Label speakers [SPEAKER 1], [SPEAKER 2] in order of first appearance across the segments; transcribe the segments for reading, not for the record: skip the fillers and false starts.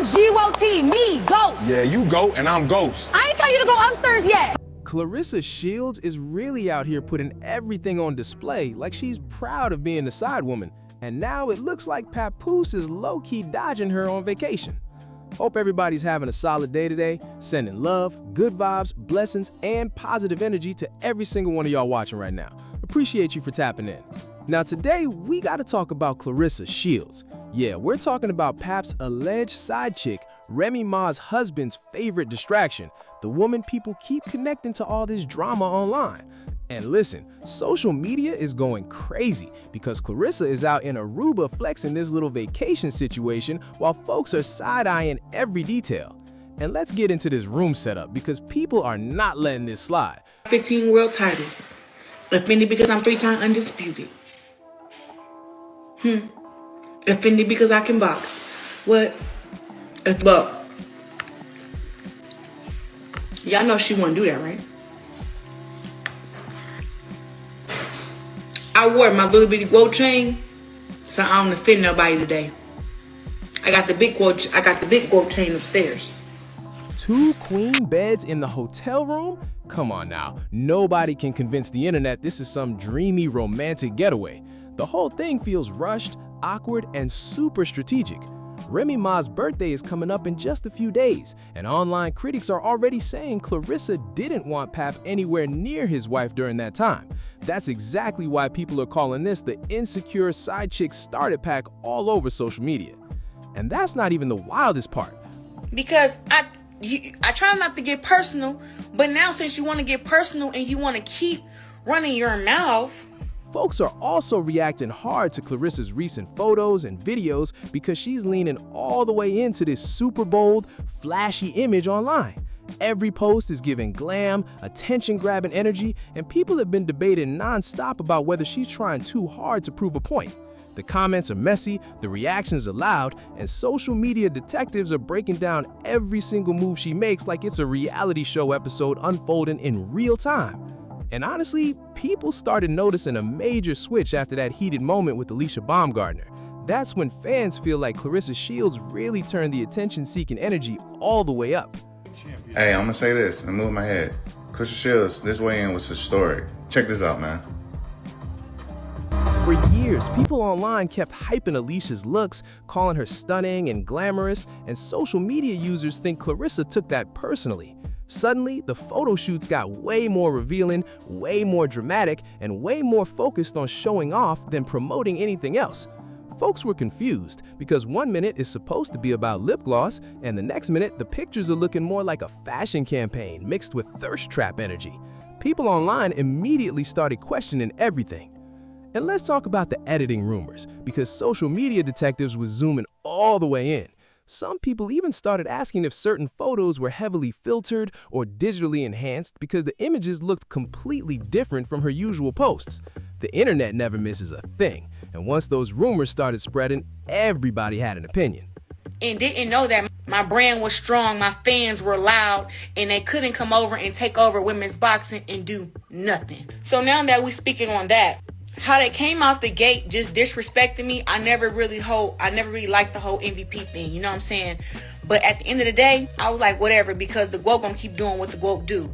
[SPEAKER 1] G-O-T, me, GOAT.
[SPEAKER 2] Yeah, you GOAT and I'm Ghost.
[SPEAKER 1] I ain't tell you to go upstairs yet.
[SPEAKER 3] Claressa Shields is really out here putting everything on display like she's proud of being the side woman. And now it looks like Papoose is low-key dodging her on vacation. Hope everybody's having a solid day today, sending love, good vibes, blessings, and positive energy to every single one of y'all watching right now. Appreciate you for tapping in. Now today, we gotta talk about Claressa Shields. Yeah, we're talking about Pap's alleged side chick, Remy Ma's husband's favorite distraction, the woman people keep connecting to all this drama online. And listen, social media is going crazy because Claressa is out in Aruba flexing this little vacation situation while folks are side-eyeing every detail. And let's get into this room setup because people are not letting this slide.
[SPEAKER 4] 15 world titles. Offended because I'm 3-time undisputed. Offended because I can box. What? Well, y'all know she wouldn't do that, right? I wore my little bitty gold chain, so I don't offend nobody today. I got the big gold chain upstairs.
[SPEAKER 3] 2 queen beds in the hotel room? Come on now, nobody can convince the internet this is some dreamy romantic getaway. The whole thing feels rushed, awkward, and super strategic. Remy Ma's birthday is coming up in just a few days, and online critics are already saying Claressa didn't want Pap anywhere near his wife during that time. That's exactly why people are calling this the insecure side chick starter pack all over social media. And that's not even the wildest part.
[SPEAKER 4] Because I try not to get personal, but now since you want to get personal and you want to keep running your mouth,
[SPEAKER 3] folks are also reacting hard to Claressa's recent photos and videos because she's leaning all the way into this super bold, flashy image online. Every post is giving glam, attention-grabbing energy, and people have been debating non-stop about whether she's trying too hard to prove a point. The comments are messy, the reactions are loud, and social media detectives are breaking down every single move she makes like it's a reality show episode unfolding in real time. And honestly, people started noticing a major switch after that heated moment with Alicia Baumgartner. That's when fans feel like Claressa Shields really turned the attention-seeking energy all the way up.
[SPEAKER 5] Hey, I'm gonna say this and move my head. Claressa Shields, this weigh-in was historic. Check this out, man.
[SPEAKER 3] For years, people online kept hyping Alicia's looks, calling her stunning and glamorous, and social media users think Claressa took that personally. Suddenly, the photo shoots got way more revealing, way more dramatic, and way more focused on showing off than promoting anything else. Folks were confused because one minute is supposed to be about lip gloss, and the next minute the pictures are looking more like a fashion campaign mixed with thirst trap energy. People online immediately started questioning everything. And let's talk about the editing rumors, because social media detectives were zooming all the way in. Some people even started asking if certain photos were heavily filtered or digitally enhanced because the images looked completely different from her usual posts. The internet never misses a thing, and once those rumors started spreading, everybody had an opinion.
[SPEAKER 4] and didn't know that my brand was strong, my fans were loud, and they couldn't come over and take over women's boxing and do nothing. So now that we're speaking on that, how they came out the gate just disrespecting me, I never really liked the whole MVP thing, you know what I'm saying? But at the end of the day, I was like, whatever, because the GOAT gonna keep doing what the GOAT do.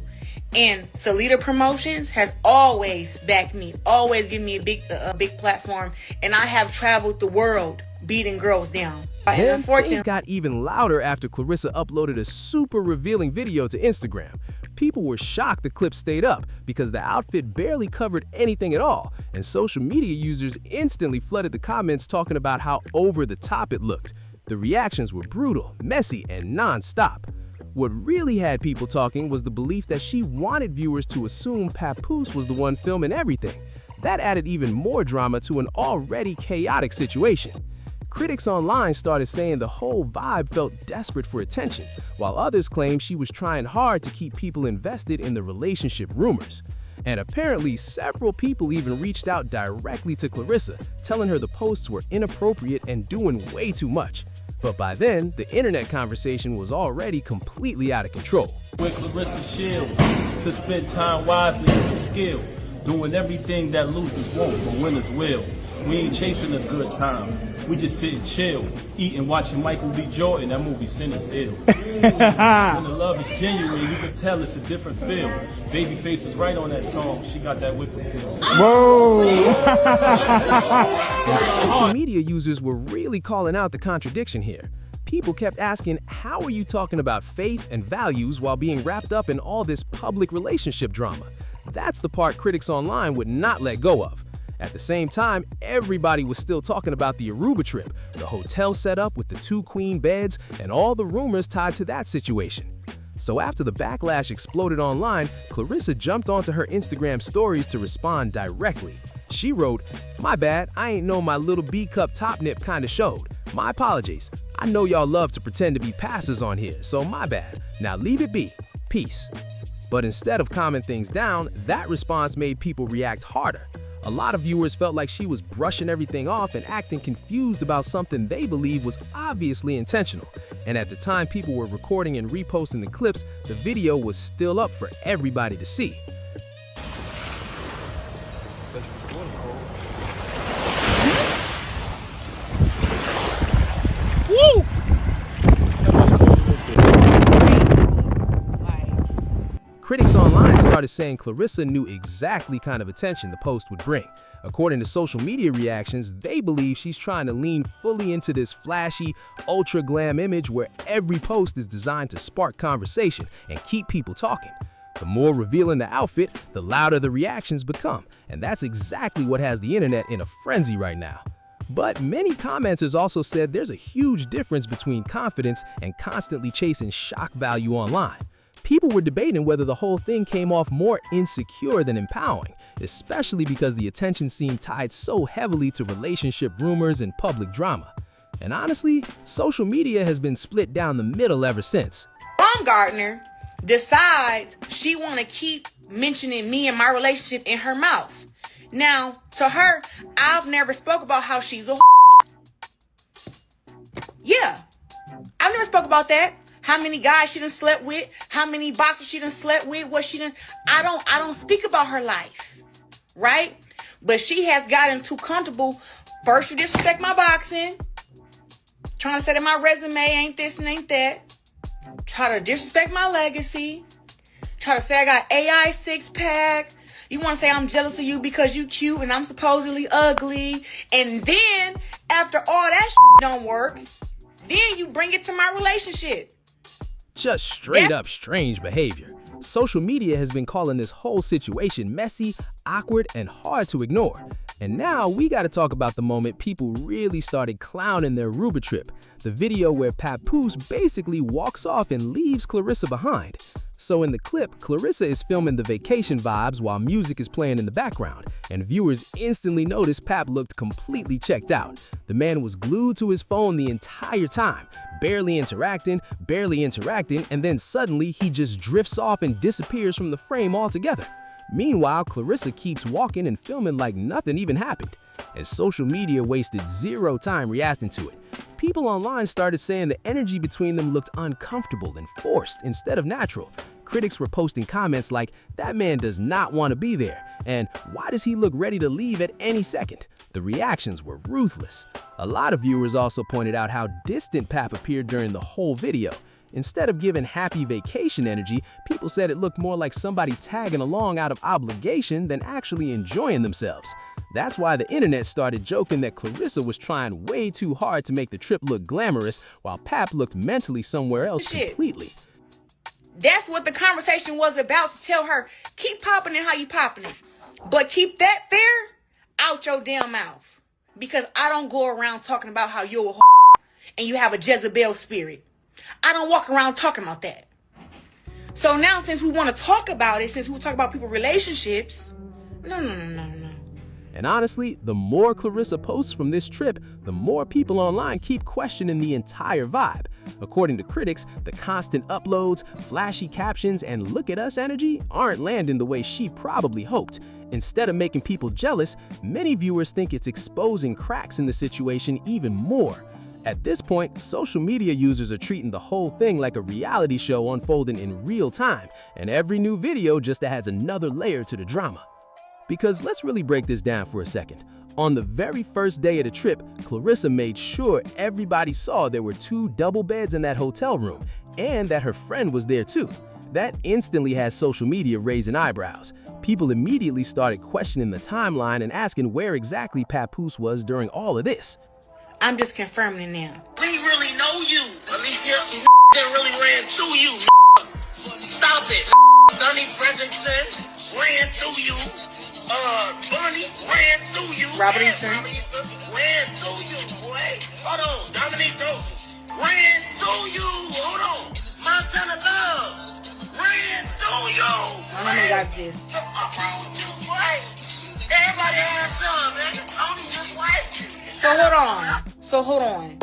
[SPEAKER 4] And Salida Promotions has always backed me, always given me a big platform, and I have traveled the world beating girls down.
[SPEAKER 3] Then things got even louder after Claressa uploaded a super revealing video to Instagram. People were shocked the clip stayed up because the outfit barely covered anything at all, and social media users instantly flooded the comments talking about how over the top it looked. The reactions were brutal, messy, and non-stop. What really had people talking was the belief that she wanted viewers to assume Papoose was the one filming everything. That added even more drama to an already chaotic situation. Critics online started saying the whole vibe felt desperate for attention, while others claimed she was trying hard to keep people invested in the relationship rumors. And apparently, several people even reached out directly to Claressa, telling her the posts were inappropriate and doing way too much. But by then, the internet conversation was already completely out of control.
[SPEAKER 6] With Claressa Shields, to spend time wisely is a skill, doing everything that losers won't, but winners will. We ain't chasing a good time, We just sit and chill, eating, watching Michael B. Jordan. That movie Sin is ill. When the love is genuine, you can tell it's a different feel. Babyface was right on that song. She got that whip appeal.
[SPEAKER 3] And social media users were really calling out the contradiction here. People kept asking, how are you talking about faith and values while being wrapped up in all this public relationship drama? That's the part critics online would not let go of. At the same time, everybody was still talking about the Aruba trip, the hotel setup with the 2 queen beds, and all the rumors tied to that situation. So after the backlash exploded online, Claressa jumped onto her Instagram stories to respond directly. She wrote, "My bad, I ain't know my little B-cup top nip kinda showed. My apologies. I know y'all love to pretend to be pastors on here, so my bad. Now leave it be. Peace." But instead of calming things down, that response made people react harder. A lot of viewers felt like she was brushing everything off and acting confused about something they believe was obviously intentional. And at the time people were recording and reposting the clips, the video was still up for everybody to see.
[SPEAKER 4] Woo!
[SPEAKER 3] Critics online started saying Claressa knew exactly kind of attention the post would bring. According to social media reactions, they believe she's trying to lean fully into this flashy, ultra-glam image where every post is designed to spark conversation and keep people talking. The more revealing the outfit, the louder the reactions become, and that's exactly what has the internet in a frenzy right now. But many commenters also said there's a huge difference between confidence and constantly chasing shock value online. People were debating whether the whole thing came off more insecure than empowering, especially because the attention seemed tied so heavily to relationship rumors and public drama. And honestly, social media has been split down the middle ever since.
[SPEAKER 4] Baumgartner decides she want to keep mentioning me and my relationship in her mouth. Now, to her, I've never spoke about how she's a Yeah, I've never spoke about that. How many guys she done slept with, how many boxers she done slept with, what she done. I don't speak about her life, right? But she has gotten too comfortable. First, you disrespect my boxing, trying to say that my resume ain't this and ain't that. Try to disrespect my legacy. Try to say I got AI 6-pack. You want to say I'm jealous of you because you cute and I'm supposedly ugly. And then, after all that don't work, then you bring it to my relationship.
[SPEAKER 3] Just straight up strange behavior. Social media has been calling this whole situation messy, awkward, and hard to ignore. And now we gotta talk about the moment people really started clowning their Aruba trip, the video where Papoose basically walks off and leaves Claressa behind. So in the clip, Claressa is filming the vacation vibes while music is playing in the background, and viewers instantly noticed Pap looked completely checked out. The man was glued to his phone the entire time, barely interacting, and then suddenly he just drifts off and disappears from the frame altogether. Meanwhile, Claressa keeps walking and filming like nothing even happened, and social media wasted zero time reacting to it. People online started saying the energy between them looked uncomfortable and forced instead of natural. Critics were posting comments like, "That man does not want to be there," and "Why does he look ready to leave at any second?" The reactions were ruthless. A lot of viewers also pointed out how distant Pap appeared during the whole video. Instead of giving happy vacation energy, people said it looked more like somebody tagging along out of obligation than actually enjoying themselves. That's why the internet started joking that Claressa was trying way too hard to make the trip look glamorous, while Pap looked mentally somewhere else completely.
[SPEAKER 4] That's what the conversation was about, to tell her, keep popping it how you popping it. But keep that there out your damn mouth. Because I don't go around talking about how you're a and you have a Jezebel spirit. I don't walk around talking about that. So now, since we want to talk about it, since we talk about people's relationships, no.
[SPEAKER 3] And honestly, the more Claressa posts from this trip, the more people online keep questioning the entire vibe. According to critics, the constant uploads, flashy captions, and "look at us" energy aren't landing the way she probably hoped. Instead of making people jealous, many viewers think it's exposing cracks in the situation even more. At this point, social media users are treating the whole thing like a reality show unfolding in real time, and every new video just adds another layer to the drama. Because let's really break this down for a second. On the very first day of the trip, Claressa made sure everybody saw there were 2 double beds in that hotel room and that her friend was there too. That instantly has social media raising eyebrows. People immediately started questioning the timeline and asking where exactly Papoose was during all of this.
[SPEAKER 4] I'm just confirming it now.
[SPEAKER 7] We really know you. Alicia, that really ran through you. Stop it. Sonny Fredrickson ran through you. Bunny ran through you.
[SPEAKER 4] Robert
[SPEAKER 7] And
[SPEAKER 4] Eastern.
[SPEAKER 7] Robert Eastern ran through you, boy. Hold on. Dominique Dose ran through you. Hold on. Montana Love ran through you.
[SPEAKER 4] I don't know got this.
[SPEAKER 7] Everybody has some, man. Tony just wife.
[SPEAKER 4] So hold on.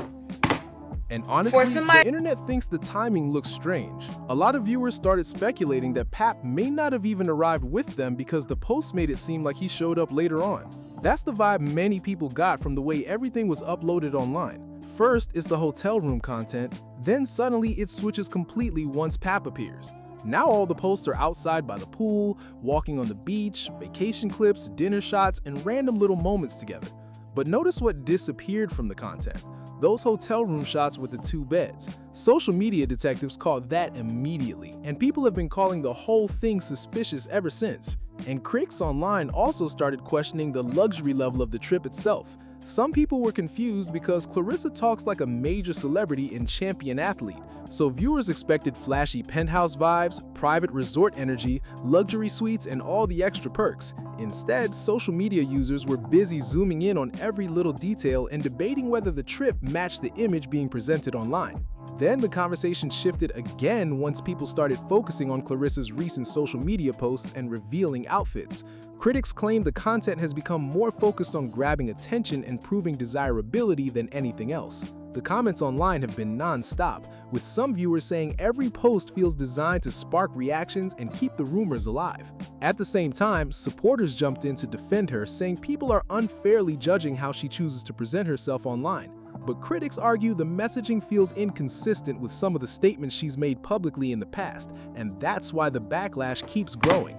[SPEAKER 3] And honestly,
[SPEAKER 4] somebody-
[SPEAKER 3] the internet thinks the timing looks strange. A lot of viewers started speculating that Pap may not have even arrived with them because the post made it seem like he showed up later on. That's the vibe many people got from the way everything was uploaded online. First is the hotel room content, then suddenly it switches completely once Pap appears. Now all the posts are outside by the pool, walking on the beach, vacation clips, dinner shots, and random little moments together. But notice what disappeared from the content. Those hotel room shots with the 2 beds. Social media detectives caught that immediately, and people have been calling the whole thing suspicious ever since. And critics online also started questioning the luxury level of the trip itself. Some people were confused because Claressa talks like a major celebrity and champion athlete, so viewers expected flashy penthouse vibes, private resort energy, luxury suites, and all the extra perks. Instead, social media users were busy zooming in on every little detail and debating whether the trip matched the image being presented online. Then the conversation shifted again once people started focusing on Claressa's recent social media posts and revealing outfits. Critics claim the content has become more focused on grabbing attention and proving desirability than anything else. The comments online have been non-stop, with some viewers saying every post feels designed to spark reactions and keep the rumors alive. At the same time, supporters jumped in to defend her, saying people are unfairly judging how she chooses to present herself online. But critics argue the messaging feels inconsistent with some of the statements she's made publicly in the past, and that's why the backlash keeps growing.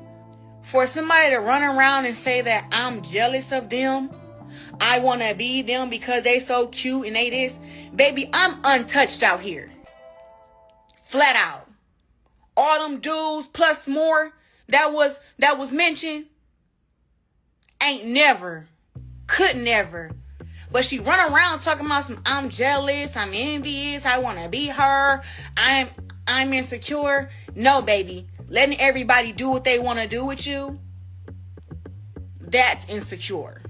[SPEAKER 4] For somebody to run around and say that I'm jealous of them, I want to be them because they so cute and they this, baby, I'm untouched out here. Flat out. All them dudes plus more that was mentioned ain't never, could never. But she run around talking about some I'm jealous, I'm envious, I want to be her, I'm insecure. No, baby. Letting everybody do what they want to do with you, that's insecure.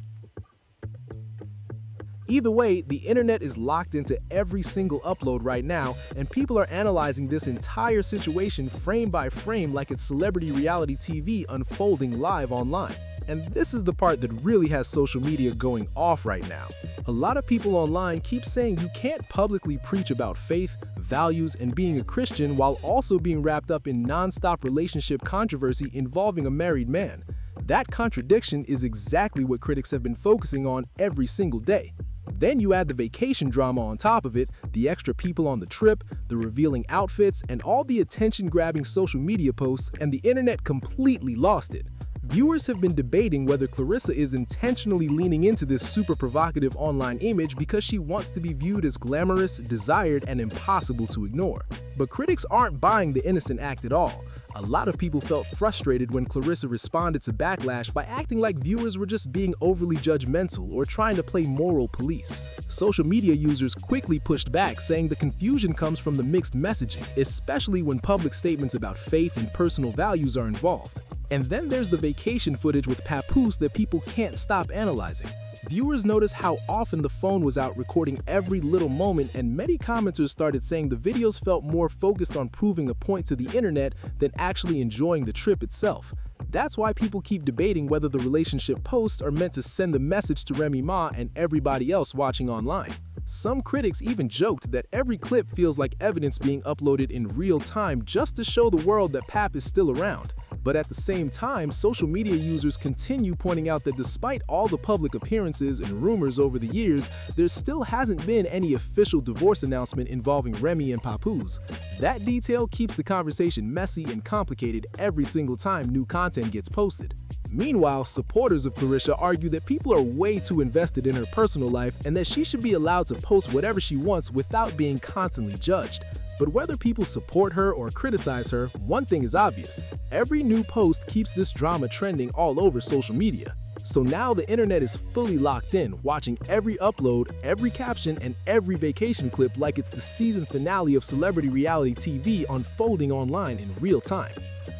[SPEAKER 3] Either way, the internet is locked into every single upload right now, and people are analyzing this entire situation frame by frame like it's celebrity reality TV unfolding live online. And this is the part that really has social media going off right now. A lot of people online keep saying you can't publicly preach about faith, values, and being a Christian while also being wrapped up in non-stop relationship controversy involving a married man. That contradiction is exactly what critics have been focusing on every single day. Then you add the vacation drama on top of it, the extra people on the trip, the revealing outfits, and all the attention-grabbing social media posts, and the internet completely lost it. Viewers have been debating whether Claressa is intentionally leaning into this super provocative online image because she wants to be viewed as glamorous, desired, and impossible to ignore. But critics aren't buying the innocent act at all. A lot of people felt frustrated when Claressa responded to backlash by acting like viewers were just being overly judgmental or trying to play moral police. Social media users quickly pushed back, saying the confusion comes from the mixed messaging, especially when public statements about faith and personal values are involved. And then there's the vacation footage with Papoose that people can't stop analyzing. Viewers noticed how often the phone was out recording every little moment, and many commenters started saying the videos felt more focused on proving a point to the internet than actually enjoying the trip itself. That's why people keep debating whether the relationship posts are meant to send the message to Remy Ma and everybody else watching online. Some critics even joked that every clip feels like evidence being uploaded in real time just to show the world that Pap is still around. But at the same time, social media users continue pointing out that despite all the public appearances and rumors over the years, there still hasn't been any official divorce announcement involving Remy and Papoose. That detail keeps the conversation messy and complicated every single time new content gets posted. Meanwhile, supporters of Claressa argue that people are way too invested in her personal life and that she should be allowed to post whatever she wants without being constantly judged. But whether people support her or criticize her, one thing is obvious. Every new post keeps this drama trending all over social media. So now the internet is fully locked in, watching every upload, every caption, and every vacation clip like it's the season finale of celebrity reality TV unfolding online in real time.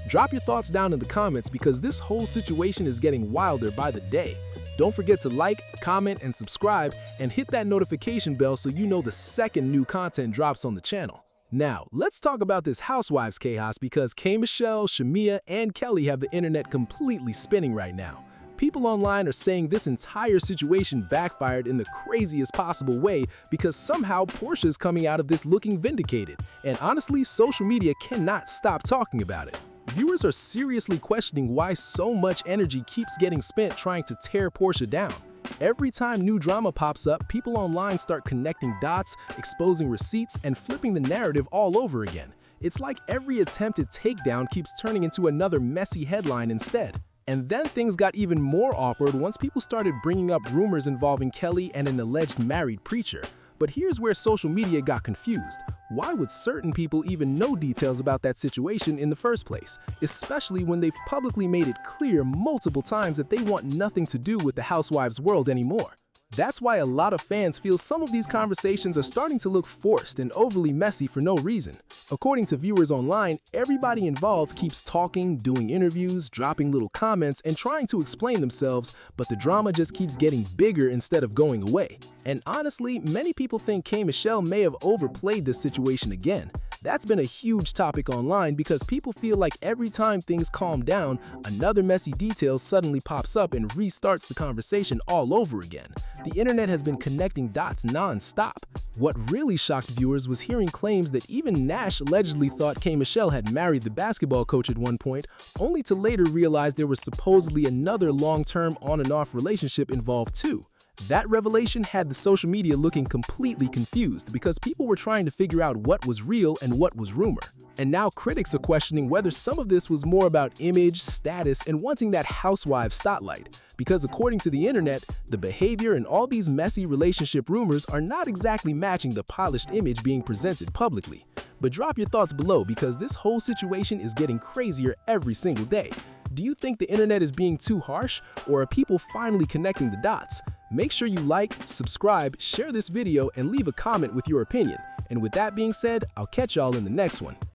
[SPEAKER 3] Drop your thoughts down in the comments because this whole situation is getting wilder by the day. Don't forget to like, comment, and subscribe, and hit that notification bell so you know the second new content drops on the channel. Now, let's talk about this housewives chaos because K. Michelle, Shamia, and Kelly have the internet completely spinning right now. People online are saying this entire situation backfired in the craziest possible way because somehow Portia's coming out of this looking vindicated. And honestly, social media cannot stop talking about it. Viewers are seriously questioning why so much energy keeps getting spent trying to tear Portia down. Every time new drama pops up, people online start connecting dots, exposing receipts, and flipping the narrative all over again. It's like every attempted takedown keeps turning into another messy headline instead. And then things got even more awkward once people started bringing up rumors involving Kelly and an alleged married preacher. But here's where social media got confused. Why would certain people even know details about that situation in the first place, especially when they've publicly made it clear multiple times that they want nothing to do with the housewives world anymore? That's why a lot of fans feel some of these conversations are starting to look forced and overly messy for no reason. According to viewers online, everybody involved keeps talking, doing interviews, dropping little comments, and trying to explain themselves, but the drama just keeps getting bigger instead of going away. And honestly, many people think K. Michelle may have overplayed this situation again. That's been a huge topic online because people feel like every time things calm down, another messy detail suddenly pops up and restarts the conversation all over again. The internet has been connecting dots non-stop. What really shocked viewers was hearing claims that even Nash allegedly thought K. Michelle had married the basketball coach at one point, only to later realize there was supposedly another long-term on-and-off relationship involved too. That revelation had the social media looking completely confused because people were trying to figure out what was real and what was rumor. And now critics are questioning whether some of this was more about image, status, and wanting that housewife spotlight. Because according to the internet, the behavior and all these messy relationship rumors are not exactly matching the polished image being presented publicly. But drop your thoughts below because this whole situation is getting crazier every single day. Do you think the internet is being too harsh, or are people finally connecting the dots? Make sure you like, subscribe, share this video, and leave a comment with your opinion. And with that being said, I'll catch y'all in the next one.